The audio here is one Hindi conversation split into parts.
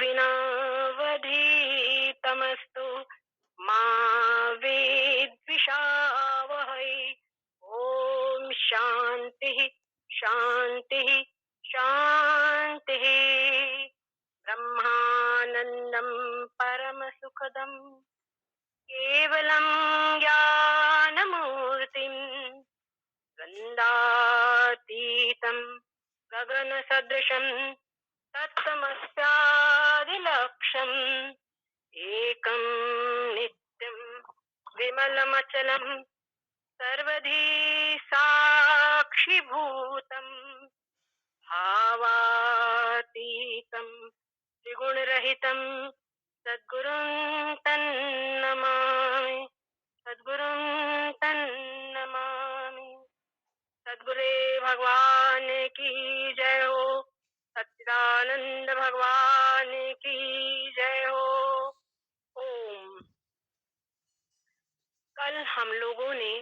विनावधीतमस्तु मा विद्विषावहै। ओम शांति शांति शांति। ब्रह्मानंदं परम सुखदं केवलं ज्ञानमूर्तिं द्वन्द्वातीतं गगनसदृशं तत्समस्यादिलक्ष्यम् एकं नित्यं विमलमचलं सर्वधी साक्षिभूतम् भावातीतं त्रिगुणरहितं सद्गुरुं तन्नमामि सद्गुरुं तन्नमामि। सद्गुरे भगवान की जय हो। सच्चिदानंद भगवान की जय हो। ओम। कल हम लोगों ने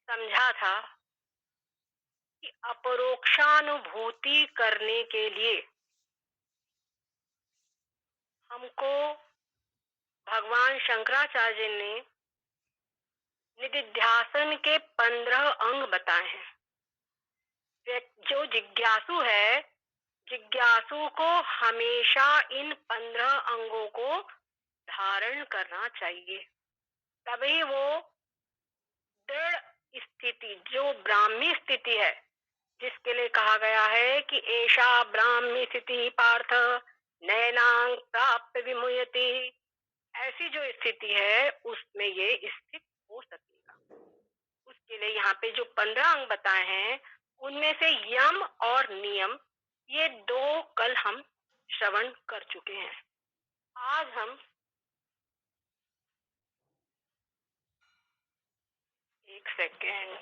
समझा था कि अपरोक्षानुभूति करने के लिए हमको भगवान शंकराचार्य ने निधिध्यासन के 15 अंग बताए हैं। जो जिज्ञासु है, जिज्ञासु को हमेशा इन 15 अंगों को धारण करना चाहिए, तभी वो दृढ़ स्थिति, जो ब्राह्मी स्थिति है, जिसके लिए कहा गया है कि एषा ब्राह्मी स्थिति पार्थ नैनां प्राप्त विमुह्यति, ऐसी जो स्थिति है उसमें ये स्थित हो सकेगा। उसके लिए यहाँ पे जो 15 अंग बताए हैं उनमें से यम और नियम, ये 2 कल हम श्रवण कर चुके हैं। आज हम एक सेकेंड,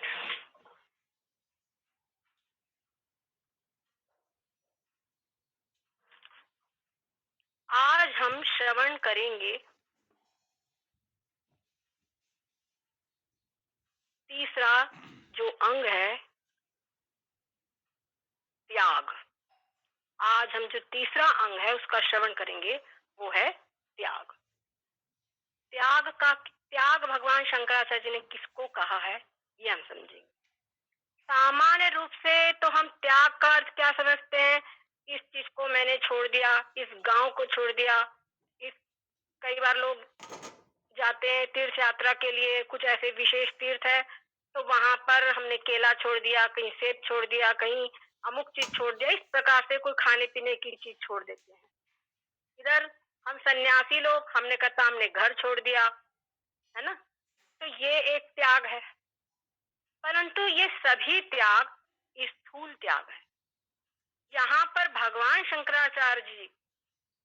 आज हम श्रवण करेंगे तीसरा जो अंग है, त्याग। आज हम जो तीसरा अंग है उसका श्रवण करेंगे, वो है त्याग। त्याग भगवान शंकराचार्य ने किसको कहा है, ये हम समझेंगे। सामान्य रूप से तो हम त्याग का अर्थ क्या समझते हैं, इस चीज को मैंने छोड़ दिया, इस गांव को छोड़ दिया। कई बार लोग जाते हैं तीर्थ यात्रा के लिए, कुछ ऐसे विशेष तीर्थ है तो वहां पर हमने केला छोड़ दिया, कहीं सेब छोड़ दिया, कहीं अमुक चीज छोड़ दिया, इस प्रकार से कोई खाने पीने की चीज छोड़ देते हैं। इधर हम सन्यासी लोग, हमने कहा हमने घर छोड़ दिया, है ना, तो ये एक त्याग है। परंतु ये सभी त्याग स्थूल त्याग है। यहाँ पर भगवान शंकराचार्य जी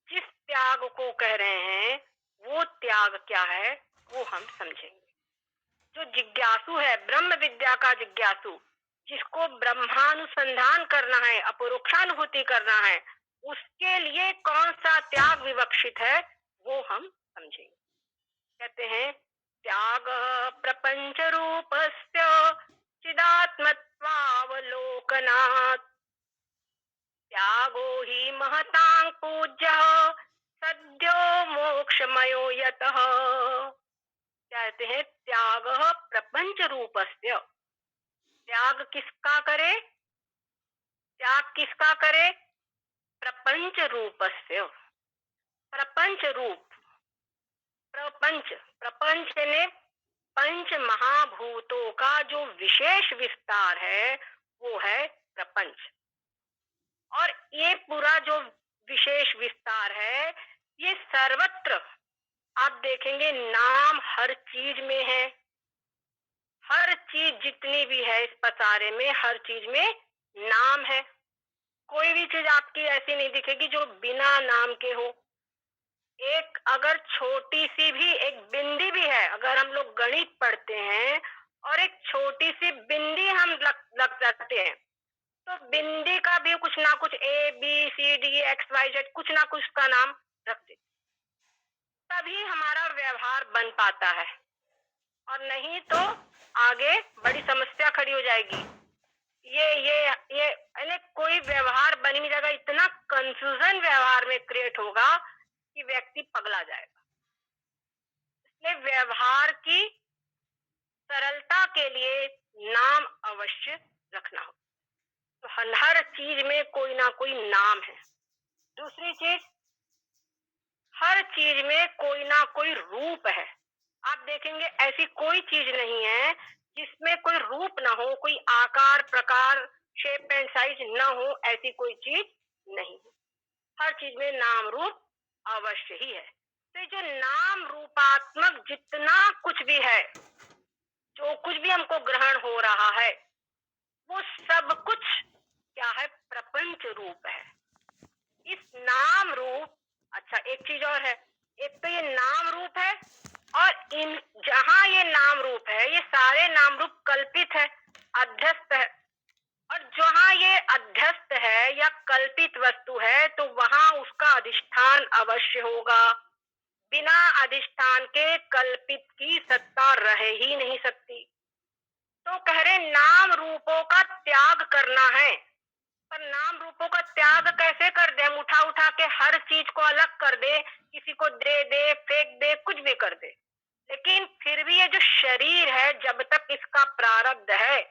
जिस त्याग को कह रहे हैं वो त्याग क्या है, वो हम समझेंगे। जो जिज्ञासु है, ब्रह्म विद्या का जिज्ञासु, जिसको ब्रह्मानुसंधान करना है, अपरोक्षानुभूति करना है, उसके लिए कौन सा त्याग विवक्षित है वो हम समझेंगे। कहते हैं त्याग प्रपंच रूपस्य चिदात्मत्वावलोकनात् त्यागो हि महतां पूज्य सद्यो मोक्षमयो यतः। कहते हैं त्याग प्रपंच रूपस्य, त्याग किसका करे, त्याग किसका करे, प्रपंच रूपस्य। प्रपंच रूप, प्रपंच, प्रपंच ने पंच महाभूतों का जो विशेष विस्तार है वो है प्रपंच। और ये पूरा जो विशेष विस्तार है ये सर्वत्र आप देखेंगे, नाम हर चीज में है। हर चीज जितनी भी है इस पसारे में, हर चीज में नाम है। कोई भी चीज आपकी ऐसी नहीं दिखेगी जो बिना नाम के हो। एक अगर छोटी सी भी एक बिंदी भी है, अगर हम लोग गणित पढ़ते हैं और एक छोटी सी बिंदी हम लग सकते हैं, तो बिंदी का भी कुछ ना कुछ ABCD XYZ कुछ ना कुछ का नाम रख दे, तभी हमारा व्यवहार बन पाता है, और नहीं तो आगे बड़ी समस्या खड़ी हो जाएगी। ये यानी कोई व्यवहार बन ही नहीं जाएगा, इतना कंफ्यूजन व्यवहार में क्रिएट होगा कि व्यक्ति पगला जाएगा। इसलिए व्यवहार की सरलता के लिए नाम अवश्य रखना हो। तो हर चीज में कोई ना कोई नाम है। दूसरी चीज, हर चीज में कोई ना कोई रूप है। आप देखेंगे ऐसी कोई चीज नहीं है जिसमें कोई रूप ना हो, कोई आकार प्रकार शेप एंड साइज ना हो, ऐसी कोई चीज नहीं है। हर चीज में नाम रूप अवश्य ही है। तो जो नाम रूपात्मक जितना कुछ भी है, जो कुछ भी हमको ग्रहण हो रहा है, वो सब कुछ क्या है? प्रपंच रूप है। इस नाम रूप, अच्छा एक चीज और है, एक तो ये नाम रूप है, और इन जहां ये नाम रूप है, ये सारे नाम रूप कल्पित है, अध्यस्त है। और जहां ये अध्यस्त है या कल्पित वस्तु है, तो वहां उसका अधिष्ठान अवश्य होगा। बिना अधिष्ठान के कल्पित की सत्ता रह ही नहीं सकती। तो कह रहे नाम रूपों का त्याग करना है। पर नाम रूपों का त्याग कैसे कर दे? हम उठा उठा के हर चीज को अलग कर दे, किसी को दे दे, फेंक दे, कुछ भी कर दे, लेकिन फिर भी ये जो शरीर है, जब तक इसका प्रारब्ध है,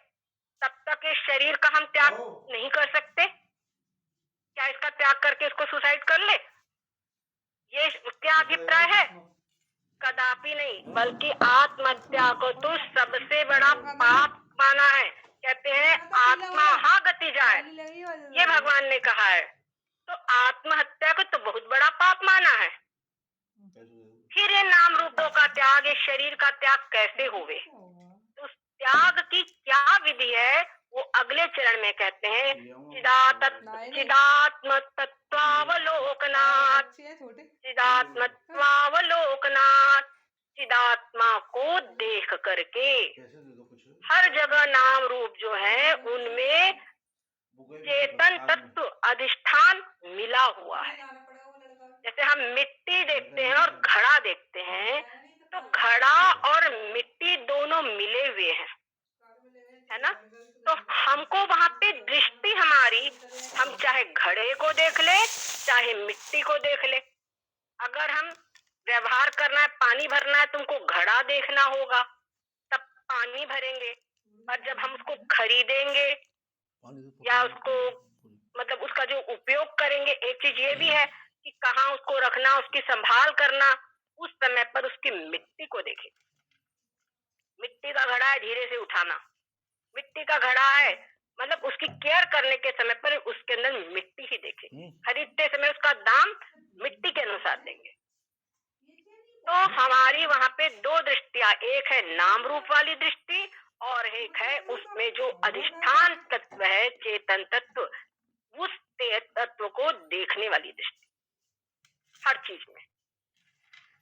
तब तक इस शरीर का हम त्याग नहीं कर सकते। क्या इसका त्याग करके इसको सुसाइड कर ले? ये क्या अभिप्राय है? कदापि नहीं, बल्कि आत्महत्या को तो सबसे बड़ा पाप माना है। कहते हैं आत्मा हा गति जाए, ये भगवान ने कहा है। तो आत्महत्या को तो बहुत बड़ा पाप माना है। फिर ये नाम रूपों का त्याग, ये शरीर का त्याग कैसे होवे? तो उस त्याग की क्या विधि है, वो अगले चरण में कहते हैं। चिदात्म तत्वावलोकनाथ, चिदात्मत्वावलोकनाथ, चिदात्मा को देख करके। हर जगह नाम रूप जो है उनमें चेतन तत्व अधिष्ठान मिला हुआ है। जैसे हम मिट्टी देखते हैं और घड़ा देखते हैं, तो घड़ा और मिट्टी दोनों मिले हुए हैं, है ना? तो हमको वहां पे दृष्टि हमारी, हम चाहे घड़े को देख ले, चाहे मिट्टी को देख ले। अगर हम व्यवहार करना है, पानी भरना है, तुमको घड़ा देखना होगा, तब पानी भरेंगे। और जब हम उसको खरीदेंगे या उसको मतलब उसका जो उपयोग करेंगे, एक चीज ये भी है कि कहाँ उसको रखना, उसकी संभाल करना, उस समय पर उसकी मिट्टी को देखें। मिट्टी का घड़ा है, धीरे से उठाना। मिट्टी का घड़ा है, मतलब उसकी केयर करने के समय पर उसके अंदर मिट्टी ही देखे। खरीदते समय उसका दाम मिट्टी के अनुसार देंगे। तो हमारी वहां पे दो दृष्टियां, एक है नाम रूप वाली दृष्टि, और एक है उसमें जो अधिष्ठान तत्व है, चेतन तत्व, उस तत्व को देखने वाली दृष्टि हर चीज में।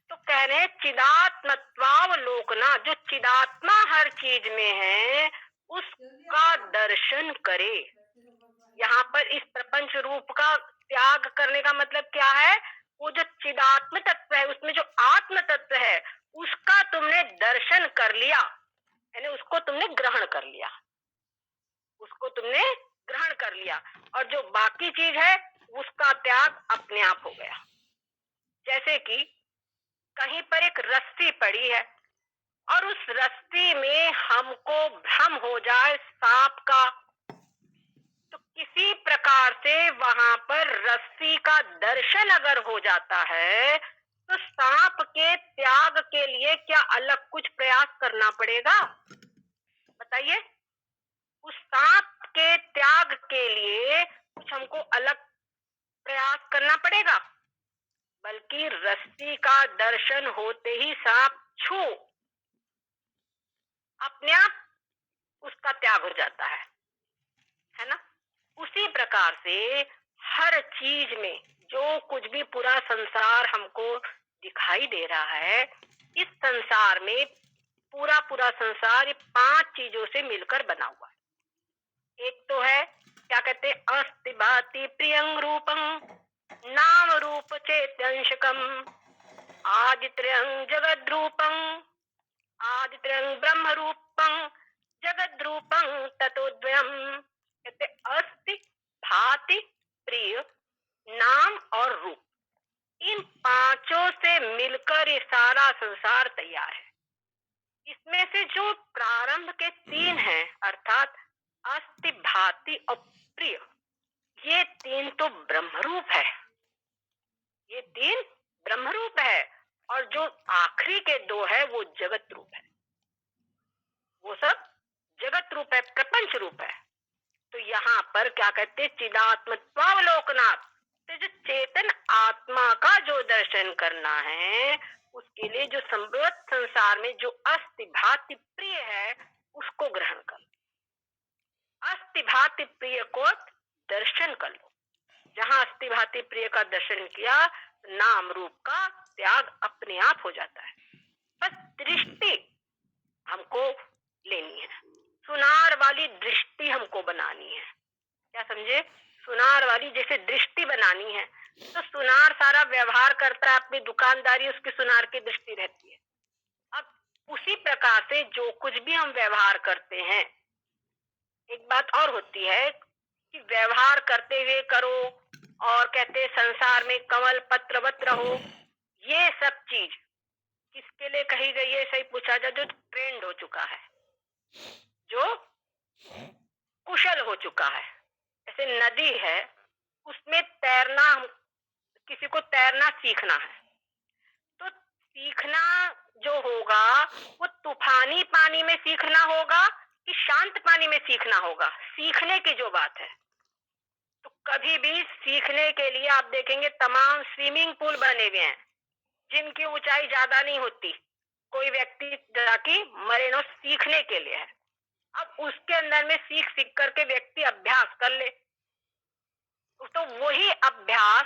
तो कह रहे हैं चिदात्मत्वावलोकना, जो चिदात्मा हर चीज में है उसका दर्शन करे। यहाँ पर इस प्रपंच रूप का त्याग करने का मतलब क्या है? वो जो चिदात्म तत्व है, उसमें जो आत्म तत्व है, उसका तुमने दर्शन कर लिया, यानी उसको तुमने ग्रहण कर लिया, उसको तुमने ग्रहण कर लिया, और जो बाकी चीज है उसका त्याग अपने आप हो गया। जैसे कि कहीं पर एक रस्सी पड़ी है, और उस रस्सी में हमको भ्रम हो जाए सांप का, तो किसी प्रकार से वहां पर रस्सी का दर्शन अगर हो जाता है, तो सांप के त्याग के लिए क्या अलग कुछ प्रयास करना पड़ेगा? बताइए। उस सांप के त्याग के लिए कुछ हमको अलग प्रयास करना पड़ेगा? बल्कि रस्सी का दर्शन होते ही सांप छू, अपने आप उसका त्याग हो जाता है ना? उसी प्रकार से हर चीज में जो कुछ भी पूरा संसार हमको दिखाई दे रहा है, इस संसार में पूरा पूरा संसार ये 5 चीजों से मिलकर बना हुआ है। एक तो है क्या कहते हैं, अस्ति भाति प्रियं रूपं नाम रूप चेत्यंशकम आदित्रयं जगद्रूपं आदित्रयं ब्रह्म रूपं जगद्रूपं ततोद्वयम्। कहते अस्ति, भाति, प्रिय, नाम और रूप, इन पांचों से मिलकर ये सारा संसार तैयार है। इसमें से जो प्रारंभ के तीन हैं अर्थात अस्ति, भाति और प्रिय, ये तीन तो ब्रह्मरूप है, ये तीन ब्रह्मरूप है। और जो आखिरी के दो है वो जगत रूप है, वो सब जगत रूप है, प्रपंच रूप है। तो यहाँ पर क्या कहते हैं, चिदात्मत्वावलोकनात्, तो जो चेतन आत्मा का जो दर्शन करना है उसके लिए जो संवृत संसार में जो अस्ति भाति प्रिय है उसको ग्रहण कर, अस्ति भाति प्रिय को दर्शन कर लो। जहाँ अस्ति भाति प्रिय का दर्शन किया नाम रूप का त्याग अपने आप हो जाता है। बस दृष्टि हमको लेनी है, सुनार वाली दृष्टि हमको बनानी है। क्या समझे, सुनार वाली जैसे दृष्टि बनानी है। तो सुनार सारा व्यवहार करता है, अपनी दुकानदारी उसकी सुनार की दृष्टि रहती है। अब उसी प्रकार से जो कुछ भी हम व्यवहार करते हैं, एक बात और होती है कि व्यवहार करते हुए करो और कहते संसार में कमल पत्रवत रहो, ये सब चीज किसके लिए कही गई है, सही पूछा जाए जो ट्रेंड हो चुका है, जो कुशल हो चुका है। जैसे नदी है, उसमें तैरना, किसी को तैरना सीखना है तो सीखना जो होगा वो तूफानी पानी में सीखना होगा कि शांत पानी में सीखना होगा, सीखने की जो बात है। तो कभी भी सीखने के लिए आप देखेंगे तमाम स्विमिंग पूल बने हुए हैं जिनकी ऊंचाई ज्यादा नहीं होती, कोई व्यक्ति जाके मरे सीखने के लिए है। अब उसके अंदर में सीख सीख करके व्यक्ति अभ्यास कर ले, तो वही अभ्यास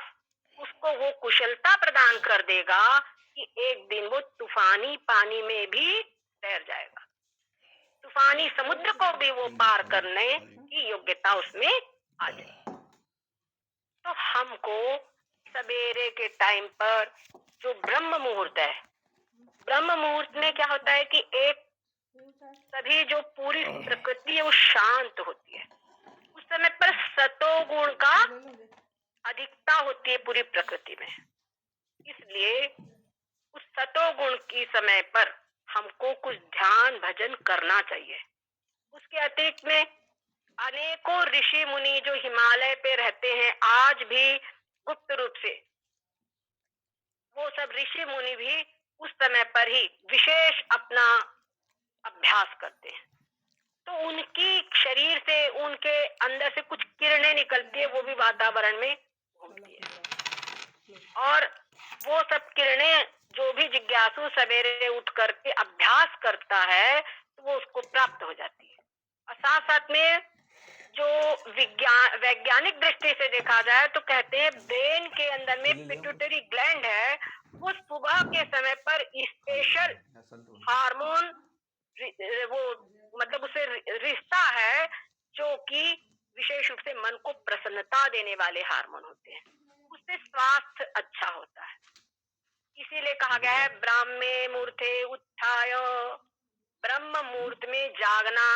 उसको वो कुशलता प्रदान कर देगा कि एक दिन वो तूफानी पानी में भी तैर जाएगा, तूफानी समुद्र को भी वो पार करने की योग्यता उसमें आ जाएगी। तो हमको सवेरे के टाइम पर जो ब्रह्म मुहूर्त है, ब्रह्म मुहूर्त में क्या होता है कि एक सभी जो पूरी प्रकृति है वो शांत होती है। उस समय पर सतोगुण का अधिकता होती है पूरी प्रकृति में, इसलिए उस सतोगुण की समय पर हमको कुछ ध्यान भजन करना चाहिए। उसके अतिरिक्त में अनेकों ऋषि मुनि जो हिमालय पे रहते हैं आज भी गुप्त रूप से, वो सब ऋषि मुनि भी उस समय पर ही विशेष अपना अभ्यास करते हैं। तो उनकी शरीर से, उनके अंदर से कुछ किरणें निकलती है, वो भी वातावरण में घूमती है और वो सब किरणें जो भी जिज्ञासु सवेरे उठ करके अभ्यास करता है तो वो उसको प्राप्त हो जाती है। और साथ साथ में जो वैज्ञानिक दृष्टि से देखा जाए तो कहते हैं ब्रेन के अंदर में पिट्यूटरी ग्लैंड है, वो सुबह के समय पर स्पेशल हार्मोन वो मतलब उसे रिश्ता है जो कि विशेष रूप से मन को प्रसन्नता देने वाले हार्मोन होते हैं, उससे स्वास्थ्य अच्छा होता है। इसीलिए कहा गया है ब्राह्मे मुहूर्ते उत्थाय, ब्रह्म मुहूर्त में जागना।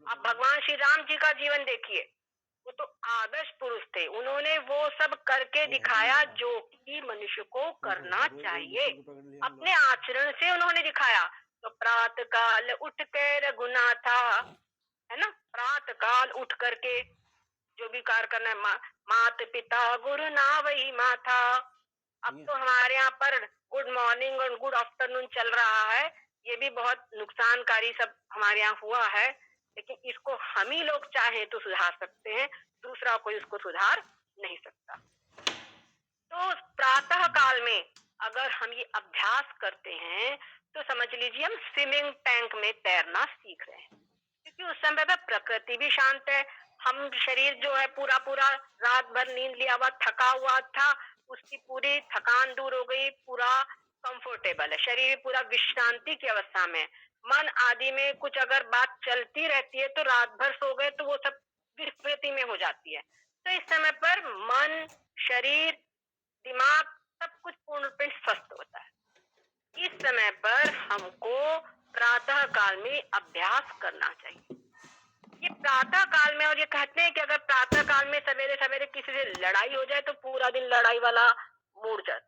आप भगवान श्री राम जी का जीवन देखिए, वो तो आदर्श पुरुष थे, उन्होंने वो सब करके दिखाया जो कि मनुष्य को करना चाहिए, अपने आचरण से उन्होंने दिखाया। तो प्रातः काल उठ के रघुनाथा, है ना, प्रातः काल उठ करके जो भी कार्य करना है, मात पिता गुरु ना वही माथा। अब तो हमारे यहाँ पर गुड मॉर्निंग और गुड आफ्टरनून चल रहा है, ये भी बहुत नुकसानकारी सब हमारे यहाँ हुआ है, लेकिन इसको हम ही लोग चाहे तो सुधार सकते हैं, दूसरा कोई उसको सुधार नहीं सकता। तो प्रातः काल में अगर हम ये अभ्यास करते हैं तो समझ लीजिए हम स्विमिंग टैंक में तैरना सीख रहे हैं, क्योंकि उस समय पर प्रकृति भी शांत है। हम शरीर जो है पूरा पूरा रात भर नींद लिया हुआ थका हुआ था, उसकी पूरी थकान दूर हो गई, पूरा कंफर्टेबल है, शरीर पूरा विश्रांति की अवस्था में। मन आदि में कुछ अगर बात चलती रहती है तो रात भर सो गए तो वो सब विस्मृति में हो जाती है। तो इस समय पर मन, शरीर, दिमाग सब कुछ पूर्ण रूप से स्वस्थ होता है। इस समय पर हमको प्रातः काल में अभ्यास करना चाहिए। ये प्रातः काल में, और ये कहते हैं कि अगर प्रातः काल में सवेरे सवेरे किसी से लड़ाई हो जाए तो पूरा दिन लड़ाई वाला मूड जाता